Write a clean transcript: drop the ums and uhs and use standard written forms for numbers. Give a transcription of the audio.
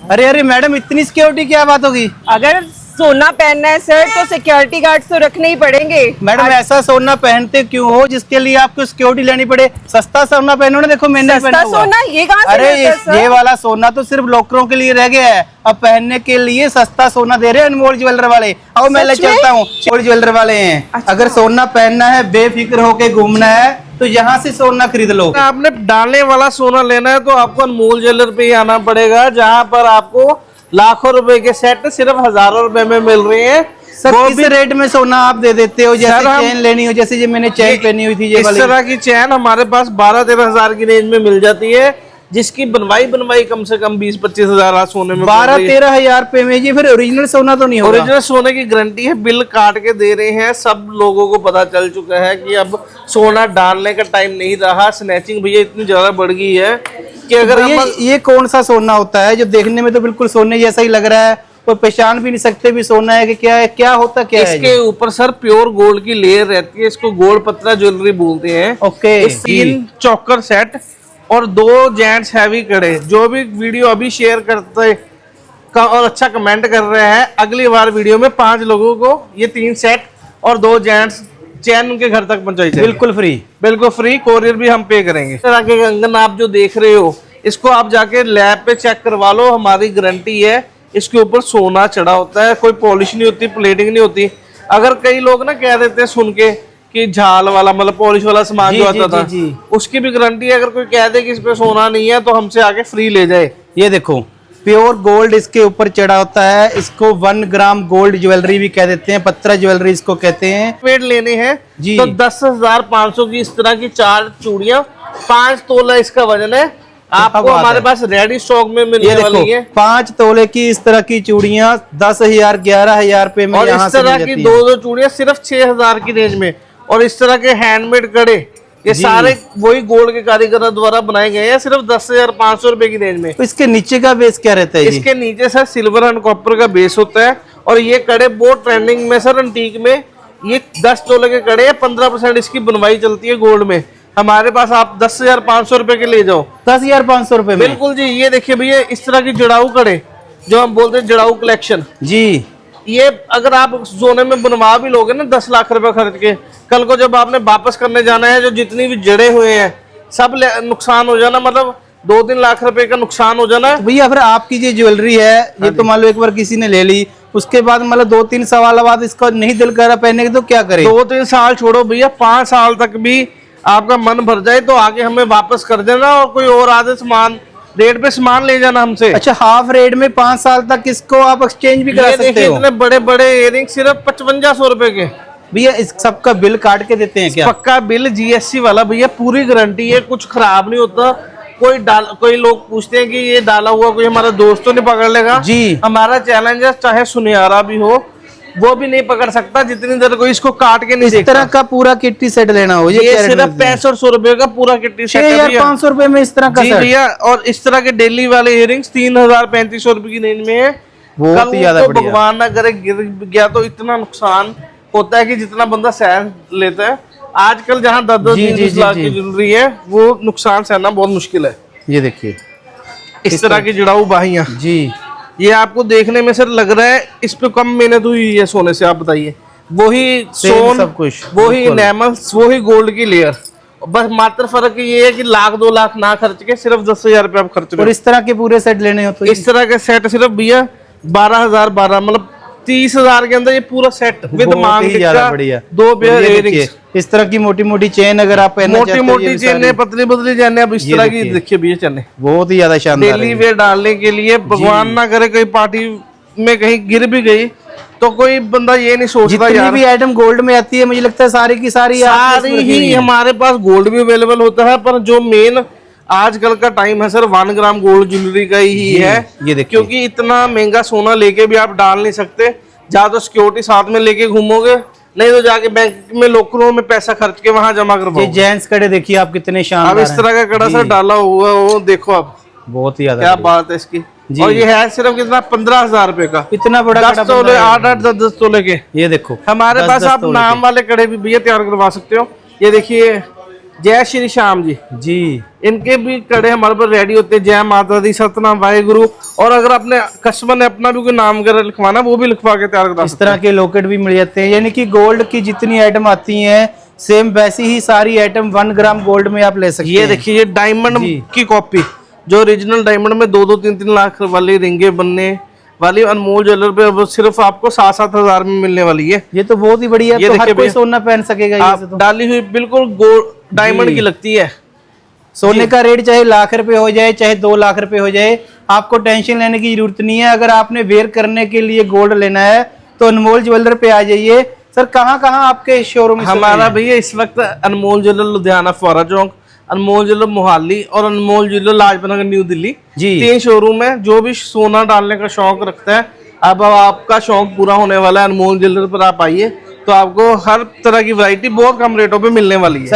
अरे अरे मैडम, इतनी सिक्योरिटी क्या बात होगी? अगर सोना पहनना है सर तो सिक्योरिटी गार्ड तो रखने ही पड़ेंगे। मैडम ऐसा सोना पहनते क्यों हो जिसके लिए आपको सिक्योरिटी लेनी पड़े? सस्ता सोना पहनो ना। देखो मैंने सस्ता सोना ये कहाँ से अरे मिलता है सर? ये वाला सोना तो सिर्फ लॉकरों के लिए रह गया है, अब पहनने के लिए सस्ता सोना दे रहे हैं अनमोल ज्वेलर वाले। और मैं ले चलता हूँ, अनमोल ज्वेलर वाले हैं। अच्छा। अगर सोना पहनना है, बेफिक्र होके घूमना है तो यहाँ से सोना खरीद लो। आपने डालने वाला सोना लेना है तो आपको अनमोल ज्वेलर पे ही आना पड़ेगा, जहाँ पर आपको लाखों रुपए के सेट सिर्फ हजारों रुपए में मिल रहे हैं। सर किस रेट में सोना आप दे देते हो? जैसे चेन लेनी हो, जैसे ये मैंने चेन पहनी हुई थी, ये इस तरह की चैन हमारे पास 12-13 हजार की रेंज में मिल जाती है, जिसकी बनवाई कम से कम 20-25 हजार सोने में 12-13 हजार रुपए में। जी फिर ओरिजिनल सोना तो नहीं होगा? ओरिजिनल सोने की गारंटी है, बिल काट के दे रहे हैं। सब लोगों को पता चल चुका है कि अब सोना डालने का टाइम नहीं रहा। स्नैचिंग भैया इतनी ज्यादा बढ़ गई है कि अगर ये कौन सा सोना होता है जो देखने में तो बिल्कुल सोने जैसा ही लग रहा है, कोई पहचान भी नहीं सकते भी सोना है कि क्या है, क्या होता क्या है? इसके ऊपर सर प्योर गोल्ड की लेयर रहती है, इसको गोल्ड पत्रा ज्वेलरी बोलते हैं। ओके। 3 चौकर सेट और 2 जेंट्स हैवी कड़े। जो भी वीडियो अभी शेयर करते का और अच्छा कमेंट कर रहे हैं, अगली बार वीडियो में 5 लोगों को ये 3 सेट और 2 जेंट्स चैन उनके घर तक पहुंचाई जाएगी। बिल्कुल फ्री, बिल्कुल फ्री, कोरियर भी हम पे करेंगे। इस तरह के कंगन आप जो देख रहे हो, इसको आप जाके लैब पे चेक करवा लो, हमारी गारंटी है। इसके ऊपर सोना चढ़ा होता है, कोई पॉलिश नहीं होती, प्लेटिंग नहीं होती। अगर कई लोग ना कह देते हैं सुन के कि झाल वाला मतलब पॉलिश वाला सामान जो आता था, उसकी भी गारंटी है। अगर कोई कह दे कि इस पे सोना नहीं है तो हमसे आके फ्री ले जाए। ये देखो प्योर गोल्ड इसके ऊपर चढ़ा होता है। इसको 1 ग्राम गोल्ड ज्वेलरी भी कह देते हैं, पत्रा ज्वेलरी इसको कहते हैं। वेट लेने हैं तो 10,500 की इस तरह की 4 चूड़ियां, 5 तोला इसका वजन है। आपको हमारे पास रेडी स्टॉक में मिलने वाली है। 5 तोले की इस तरह की चूड़ियां 10,000 11,000 रुपए में। और इस तरह की 2 चूड़ियां सिर्फ 6,000 की रेंज में। और इस तरह के हैंडमेड कड़े, ये सारे वही गोल्ड के कारीगरों द्वारा बनाए गए हैं, सिर्फ 10,500 रुपए की रेंज में। तो इसके नीचे का बेस क्या रहता है? इसके नीचे सर सिल्वर एंड कॉपर का बेस होता है। और ये कड़े बहुत ट्रेंडिंग में सर, एंटीक में ये 10 तोले के कड़े 15% इसकी बनवाई चलती है गोल्ड में। हमारे पास आप 10,500 रुपए के ले जाओ। 10,500 रुपए में? बिल्कुल जी। ये देखिए भैया, इस तरह की जड़ाऊ कड़े जो हम बोलते हैं जड़ाऊ कलेक्शन जी, ये अगर आप सोने में बनवा भी लोगे ना 10 लाख रुपए खर्च के, कल को जब आपने वापस करने जाना है, जो जितनी भी जड़े हुए हैं सब नुकसान हो जाना, मतलब 2-3 लाख रुपए का नुकसान हो जाना। तो भैया फिर आपकी जो ज्वेलरी है ये तो मान लो एक बार किसी ने ले ली, उसके बाद मतलब 2-3 साल बाद इसका नहीं दिल कर रहा पहनने के, तो क्या करे? 2-3 साल छोड़ो भैया, 5 साल तक भी आपका मन भर जाए तो आगे हमें वापस कर देना और कोई और आधे सामान रेट पे सामान ले जाना हमसे। अच्छा, हाफ रेट में 5 साल तक इसको आप एक्सचेंज भी करा सकते हो? इतने बड़े बड़े इयररिंग सिर्फ 5500 रुपए के। भैया इस सबका बिल काट के देते हैं क्या? पक्का बिल, GST वाला भैया, पूरी गारंटी है, कुछ खराब नहीं होता। कोई लोग पूछते हैं कि ये डाला हुआ कोई हमारा दोस्त तो नहीं पकड़ लेगा जी। हमारा चैलेंज है, चाहे सुनियारा भी हो वो भी नहीं पकड़ सकता जितनी देर कोई इसको काट के नहीं देखता। इस तरह का पूरा किट्टी सेट लेना हो, ये सिर्फ 6500 रुपए का पूरा किट्टी सेट है। 6,500 रुपए में इस तरह का जी भैया। और इस तरह के डेली वाले इयररिंग्स 3,000-3,500 रुपए की रेंज में है। बहुत ही ज्यादा बढ़िया। भगवान ना करे गिर गया तो इतना नुकसान होता है कि जितना बंदा सहन लेता है, आजकल जहाँ 10-10 लाख की ज्वेलरी है वो नुकसान सहना बहुत मुश्किल है। ये देखिए इस तरह की जड़ाऊ बाहियां जी, ये आपको देखने में सर लग रहा है इस पे कम मेहनत हुई है सोने से। आप बताइए, वही सोन, सब कुछ, वही एनामल्स, वही गोल्ड की लेयर, बस मात्र फर्क ये है कि 1,00,000-2 लाख ना खर्च के सिर्फ 10,000 रुपए आप खर्च रहे। और इस तरह के पूरे सेट लेने हो तो इस तरह के सेट सिर्फ भैया 12,000 मतलब 30,000 के अंदर ये पूरा सेट विद मांग टिक्का, 2 पेयर इयररिंग्स। इस तरह की मोटी मोटी चेन अगर आप पहनना चाहते हो, मोटी चेनें, पतली पतली चेनें, अब इस तरह की देखिए भैया चेनें बहुत ही ज्यादा शानदार डेली वेयर डालने के लिए। भगवान ना करे कोई पार्टी में कहीं गिर भी गई तो कोई बंदा ये नहीं सोचता यार। भी आइटम गोल्ड में आती है मुझे लगता है सारी की सारी ही हमारे पास गोल्ड भी अवेलेबल होता है, पर जो मेन आजकल का टाइम है सर 1 ग्राम गोल्ड ज्वेलरी का ही है। ये देखिए, क्योंकि इतना महंगा सोना लेके भी आप डाल नहीं सकते, या तो सिक्योरिटी साथ में लेके घूमोगे, नहीं तो जाके बैंक में लोकरों में पैसा खर्च के वहां जमा करवाओ। ये जेंट्स कड़े देखिए आप कितने शानदार अब इस तरह का कड़ा सर डाला हुआ वो देखो आप, बहुत ही ज्यादा क्या बात है इसकी। और ये है सिर्फ कितना 15,000 रुपए का, इतना बड़ा 10 तोले 8-8 10 तोले के। ये देखो हमारे पास आप नाम वाले कड़े भी भैया तैयार करवा सकते हो। ये देखिए जय श्री श्याम जी। जी इनके भी कड़े हमारे पास रेडी होते हैं। जय माता दी, सतनाम वाहेगुरु। और अगर अपने कस्टमर ने अपना भी कोई नाम वगैरह लिखवाना, वो भी लिखवा के तैयार करा इस सकते तरह के लॉकेट भी मिल जाते हैं, यानी कि गोल्ड की जितनी आइटम आती हैं सेम वैसी ही सारी आइटम 1 ग्राम गोल्ड में आप ले सकते हैं। ये हैं। देखिए, ये डायमंड जी। की कॉपी, जो ओरिजिनल डायमंड में 2-2, 3-3 लाख वाली रिंगे बनने वाली अनमोल ज्वेलर पे अब सिर्फ आपको 7-7 हजार में मिलने वाली है। ये तो बहुत ही बढ़िया, ये तो हर देखिए कोई भैया, सोना पहन सकेगा ये आप से तो। डाली हुई बिल्कुल गोल्ड डायमंड जी। की लगती है। सोने का रेट चाहे लाख रुपए हो जाए, चाहे 2 लाख रुपए हो जाए, आपको टेंशन लेने की जरूरत नहीं है। अगर आपने वेयर करने के लिए गोल्ड लेना है तो अनमोल ज्वेलर पे आ जाइए। सर कहाँ कहाँ आपके शोरूम? हमारा भैया इस वक्त अनमोल ज्वेलर लुधियाना फौरा चौक, अनमोल ज्वेलर मोहाली और अनमोल ज्वेलर लाजपत नगर न्यू दिल्ली, जी। 3 शोरूम है। जो भी सोना डालने का शौक रखता है, अब आपका शौक पूरा होने वाला है। अनमोल ज्वेलर पर आप आइए, तो आपको हर तरह की वैरायटी बहुत कम रेटों पे मिलने वाली है।